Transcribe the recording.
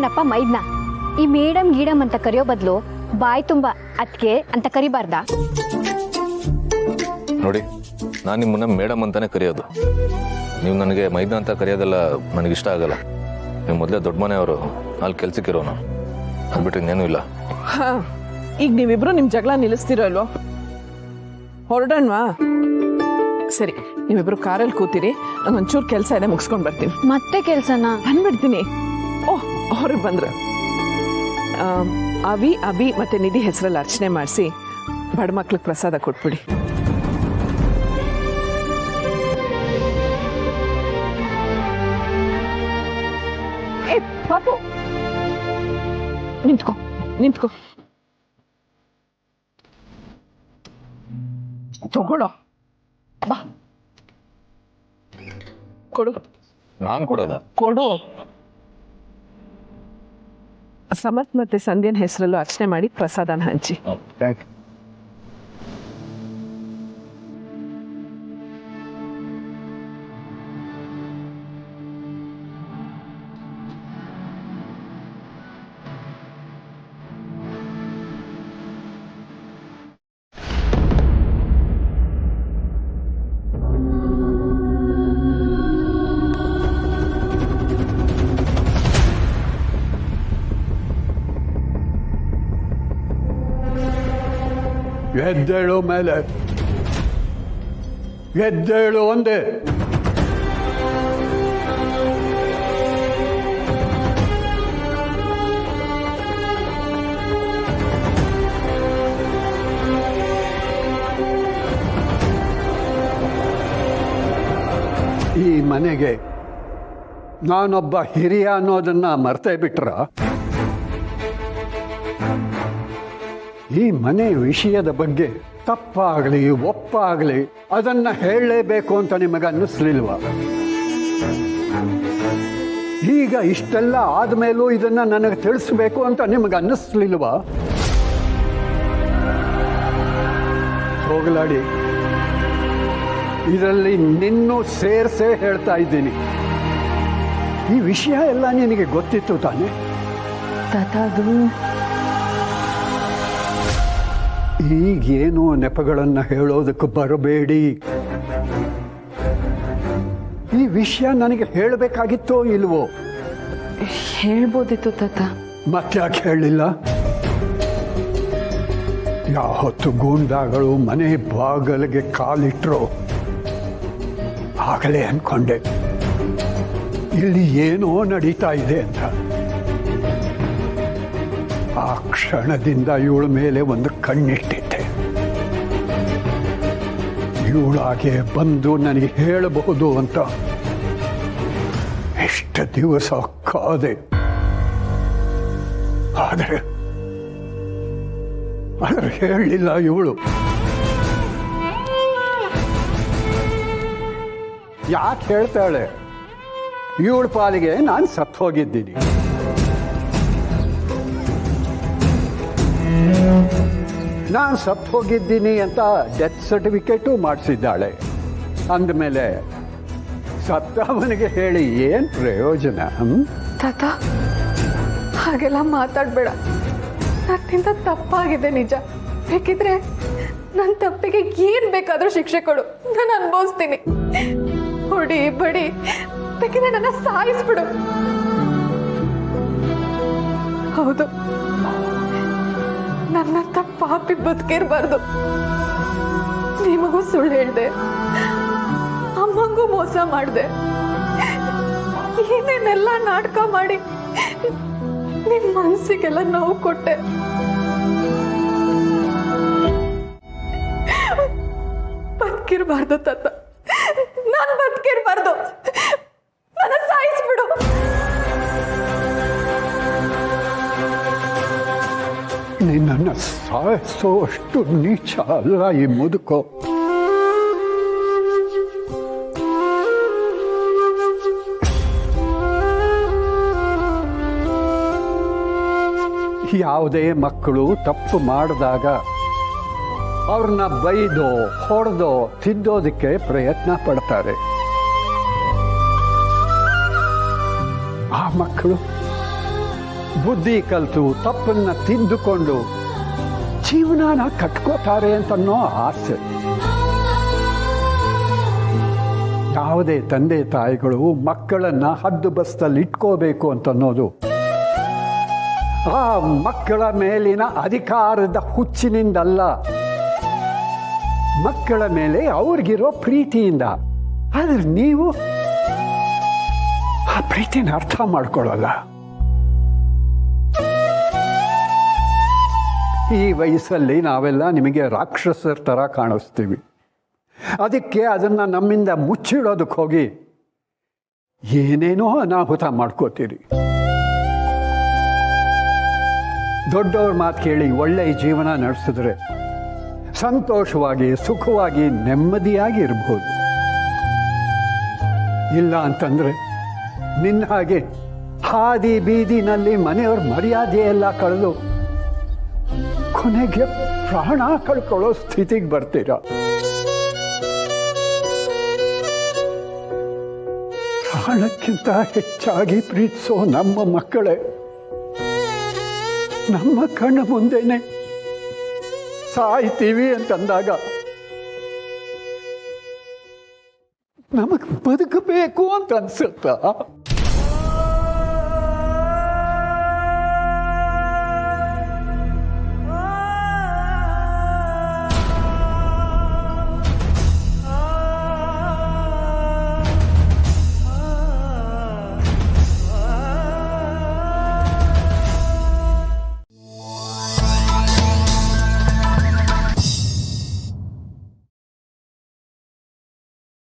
ಏನಪ್ಪ ಮೈದ್ನ ಈ ಮೇಡಮ್ ಗೀಡಮ್ ಅಂತ ಕರೆಯೋ ಬದಲು ಬಾಯಿ ತುಂಬ ಅದಕ್ಕೆ ಅಂತ ಕರಿಬಾರ್ದಾ? ನೋಡಿ, ನಾನು ನಿಮ್ಮನ್ನ ಮೇಡಮ್ ಅಂತಾನೆ ಕರೆಯೋದು. ನೀವು ನನಗೆ ಮೈದ್ನ ಅಂತ ಕರೆಯೋದೆಲ್ಲ ನನಗಿಷ್ಟ ಆಗಲ್ಲ. ನೀವು ಮೊದಲೇ ದೊಡ್ಡ ಮನೆಯವರು, ಅಲ್ಲಿ ಕೆಲ್ಸಕ್ಕಿರೋನು, ಅಂದ್ಬಿಟ್ರೆ ಇನ್ನೇನು ಇಲ್ಲ. ಈಗ ನೀವಿಬ್ರು ನಿಮ್ಮ ಜಗಳ ನಿಲ್ಲಿಸ್ತಿರೋ ಅಲ್ವೋ? ಹೊರಡೋಣವಾ? ಸರಿ, ನೀವಿಬ್ರು ಕಾರಲ್ಲಿ ಕೂತಿರಿ, ನಂಗೊಂಚೂರು ಕೆಲಸ ಇದೆ, ಮುಗಿಸ್ಕೊಂಡು ಬರ್ತೀನಿ. ಮತ್ತೆ ಕೆಲ್ಸನಾ? ಬಂದ್ಬಿಡ್ತೀನಿ. ಓಹ್, ಹೊರಗೆ ಬಂದ್ರು. ಅವಿ, ಅಭಿ ಮತ್ತೆ ನಿಧಿ ಹೆಸರಲ್ಲಿ ಅರ್ಚನೆ ಮಾಡಿಸಿ ಬಡ ಮಕ್ಳಿಗೆ ಪ್ರಸಾದ ಕೊಟ್ಬಿಡಿ. ಏ ಪಾಪು, ನಿಂತ್ಕೋ ನಿಂತ್ಕೋ. ತಗೊಳ್ಳೋ, ಬಾ ಕೊಡು. ನಾನು ಕೊಡೋದ? ಕೊಡು. ಸಮರ್ಥ್ ಮತ್ತೆ ಸಂಧ್ಯನ್ ಹೆಸರಲ್ಲೂ ಅರ್ಚನೆ ಮಾಡಿ ಪ್ರಸಾದನ ಹಂಚಿ. ಎದ್ದೇಳು ಮೇಲೆ, ಎದ್ದೇಳು ಒಂದೇ. ಈ ಮನೆಗೆ ನಾನೊಬ್ಬ ಹಿರಿಯ ಅನ್ನೋದನ್ನ ಮರ್ತೇ ಬಿಟ್ರ? ಈ ಮನೆ ವಿಷಯದ ಬಗ್ಗೆ ತಪ್ಪಾಗಲಿ ಒಪ್ಪಾಗಲಿ ಅದನ್ನ ಹೇಳಲೇಬೇಕು ಅಂತ ನಿಮಗೆ ಅನ್ನಿಸ್ಲಿಲ್ವ? ಈಗ ಇಷ್ಟೆಲ್ಲ ಆದ್ಮೇಲೂ ಇದನ್ನ ನನಗೆ ತಿಳಿಸ್ಬೇಕು ಅಂತ ನಿಮಗೆ ಅನ್ನಿಸ್ಲಿಲ್ವ? ಹೋಗಲಾಡಿ, ಇದರಲ್ಲಿ ನಿನ್ನೂ ಸೇರ್ಸೇ ಹೇಳ್ತಾ ಇದ್ದೀನಿ. ಈ ವಿಷಯ ಎಲ್ಲ ನಿನಗೆ ಗೊತ್ತಿತ್ತು ತಾನೆ? ಈಗೇನು ನೆಪಗಳನ್ನು ಹೇಳೋದಕ್ಕೆ ಬರಬೇಡಿ. ಈ ವಿಷಯ ನನಗೆ ಹೇಳಬೇಕಾಗಿತ್ತೋ ಇಲ್ವೋ? ಹೇಳ್ಬೋದಿತ್ತು ತಾತ. ಮತ್ತ್ಯಾಕೆ ಹೇಳಲಿಲ್ಲ? ಯಾವತ್ತು ಗೂಂಡಾಗಳು ಮನೆ ಬಾಗಿಲಿಗೆ ಕಾಲಿಟ್ರೋ ಆಗಲೇ ಅನ್ಕೊಂಡೆ ಇಲ್ಲಿ ಏನೋ ನಡೀತಾ ಇದೆ ಅಂತ. ಆ ಕ್ಷಣದಿಂದ ಇವಳ ಮೇಲೆ ಒಂದು ಕಣ್ಣಿಟ್ಟಿದ್ದೆ. ಇವಳಾಗೆ ಬಂದು ನನಗೆ ಹೇಳಬಹುದು ಅಂತ ಎಷ್ಟು ದಿವಸ ಕಾದೆ. ಆದರೆ ಹೇಳಲಿಲ್ಲ ಇವಳು. ಯಾಕೆ ಹೇಳ್ತಾಳೆ? ಇವಳ ಪಾಲಿಗೆ ನಾನು ಸತ್ತು ಹೋಗಿದ್ದೀನಿ. ನಾನು ಸತ್ತು ಹೋಗಿದ್ದೀನಿ ಅಂತ ಡೆತ್ ಸರ್ಟಿಫಿಕೇಟು ಮಾಡಿಸಿದ್ದಾಳೆ. ಅಂದಮೇಲೆ ಸತ್ತವನಿಗೆ ಹೇಳಿ ಏನು ಪ್ರಯೋಜನ? ತಾತ, ಹಾಗೆಲ್ಲ ಮಾತಾಡಬೇಡ. ನನ್ನಿಂದ ತಪ್ಪಾಗಿದೆ ನಿಜ. ಬೇಕಿದ್ರೆ ನನ್ನ ತಪ್ಪಿಗೆ ಏನು ಬೇಕಾದರೂ ಶಿಕ್ಷೆ ಕೊಡು, ನಾನು ಅನುಭವಿಸ್ತೀನಿ. ಹೊಡಿ ಬಡಿ, ಬೇಕಿದ್ರೆ ನನ್ನ ಸಾಯಿಸ್ಬಿಡು. ಹೌದು, ನನ್ನಂತ ಪಾಪಿ ಬದುಕಿರ್ಬಾರ್ದು. ನಿಮಗೂ ಸುಳ್ಳು ಹೇಳ್ದೆ, ಅಮ್ಮಂಗೂ ಮೋಸ ಮಾಡಿದೆ, ಏನೇನೆಲ್ಲ ನಾಟಕ ಮಾಡಿ ನಿಮ್ ಮನಸ್ಸಿಗೆಲ್ಲ ನೋವು ಕೊಟ್ಟೆ. ಬದುಕಿರ್ಬಾರ್ದು ತಾತ, ನಾನು ಬದುಕಿರ್ಬಾರ್ದು. ನನ್ನ ಸಾಯಿಸ್ಬಿಡು. ನಿನ್ನನ್ನು ಸಾಯಿಸೋ ಅಷ್ಟು ನೀಚ ಅಲ್ಲ ಈ ಮುದುಕೋ. ಯಾವುದೇ ಮಕ್ಕಳು ತಪ್ಪು ಮಾಡಿದಾಗ ಅವ್ರನ್ನ ಬೈದೋ ಹೊಡೆದೋ ತಿದ್ದೋದಕ್ಕೆ ಪ್ರಯತ್ನ ಪಡ್ತಾರೆ. ಆ ಮಕ್ಕಳು ಬುದ್ಧಿ ಕಲಿತು ತಪ್ಪನ್ನ ತಿದ್ದುಕೊಂಡು ಜೀವನಾನ ಕಟ್ಕೋತಾರೆ ಅಂತನ್ನೋ ಆಸೆ. ಯಾವುದೇ ತಂದೆ ತಾಯಿಗಳು ಮಕ್ಕಳನ್ನ ಹದ್ದು ಬಸ್ತಲ್ಲಿ ಇಟ್ಕೋಬೇಕು ಅಂತನ್ನೋದು ಆ ಮಕ್ಕಳ ಮೇಲಿನ ಅಧಿಕಾರದ ಹುಚ್ಚಿನಿಂದಲ್ಲ, ಮಕ್ಕಳ ಮೇಲೆ ಅವ್ರಿಗಿರೋ ಪ್ರೀತಿಯಿಂದ. ಆದ್ರೆ ನೀವು ಆ ಪ್ರೀತಿನ ಅರ್ಥ ಮಾಡ್ಕೊಳ್ಳಲ್ಲ. ಈ ವಯಸ್ಸಲ್ಲಿ ನಾವೆಲ್ಲ ನಿಮಗೆ ರಾಕ್ಷಸರ ಥರ ಕಾಣಿಸ್ತೀವಿ. ಅದಕ್ಕೆ ಅದನ್ನ ನಮ್ಮಿಂದ ಮುಚ್ಚಿಡೋದಕ್ಕೆ ಹೋಗಿ ಏನೇನೋ ಅನಾಹುತ ಮಾಡ್ಕೋತೀರಿ. ದೊಡ್ಡವ್ರ ಮಾತು ಕೇಳಿ ಒಳ್ಳೆಯ ಜೀವನ ನಡೆಸಿದ್ರೆ ಸಂತೋಷವಾಗಿ ಸುಖವಾಗಿ ನೆಮ್ಮದಿಯಾಗಿ ಇರ್ಬೋದು. ಇಲ್ಲ ಅಂತಂದ್ರೆ ನಿನ್ನ ಹಾಗೆ ಹಾದಿ ಬೀದಿನಲ್ಲಿ ಮನೆಯವ್ರ ಮರ್ಯಾದೆಯೆಲ್ಲ ಕಳೆದು ಕೊನೆಗೆ ಪ್ರಾಣ ಕಳ್ಕೊಳ್ಳೋ ಸ್ಥಿತಿಗೆ ಬರ್ತೀರ. ಪ್ರಾಣಕ್ಕಿಂತ ಹೆಚ್ಚಾಗಿ ಪ್ರೀತಿಸೋ ನಮ್ಮ ಮಕ್ಕಳೇ ನಮ್ಮ ಕಣ್ಣ ಮುಂದೆನೆ ಸಾಯ್ತೀವಿ ಅಂತಂದಾಗ ನಮಗೆ ಬದುಕಬೇಕು ಅಂತ ಅನ್ಸುತ್ತಾ?